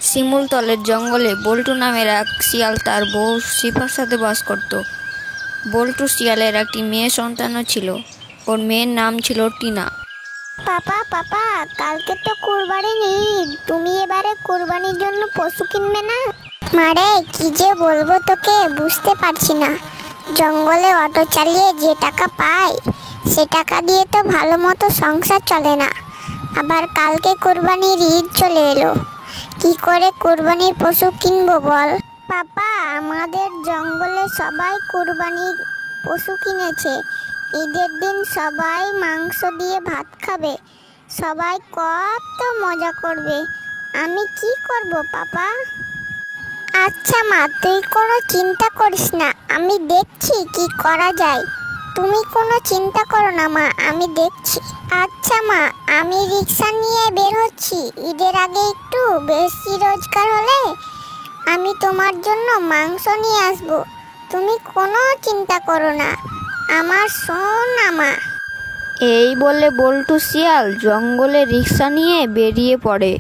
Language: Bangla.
শিমুলতলের জঙ্গলে বল্টু নামের এক শিয়াল তার বউ শিফার সাথে বাস করত। বল্টু শিয়ালের একটি মেয়ে সন্তানও ছিল। ওর মেয়ের নাম ছিল টিনা। পাপা পাপা, কালকে তো কুরবানির ঈদ, তুমি এবারে কুরবানির জন্য পশু কিনবে না? মারে, কি যে বলবো তোকে বুঝতে পারছি না। জঙ্গলে অটো চালিয়ে যে টাকা পাই সে টাকা দিয়ে তো ভালো মতো সংসার চলে না। আবার কালকে কুরবানির ঈদ চলে এলো, কি করে কুরবানির পশু কিনবো বল? পাপা, আমাদের জঙ্গলে সবাই কুরবানির পশু কিনেছে। ঈদের দিন সবাই মাংস দিয়ে ভাত খাবে, সবাই কত মজা করবে। আমি কি করব পাপা? আচ্ছা মা, তুই কোনো চিন্তা করিস না, আমি দেখছি কি করা যায়। তুমি কোনো চিন্তা করো না মা, আমি দেখছি। আচ্ছা মা, আমি রিক্সা নিয়ে বের হচ্ছি। ঈদের আগে একটু বেশি রোজগার হলে আমি তোমার জন্য মাংস নিয়ে আসবো। তুমি কোনো চিন্তা করো না আমার সোনা মা। এই বলে বল্টু শিয়াল জঙ্গলে রিক্সা নিয়ে বেরিয়ে পড়ে।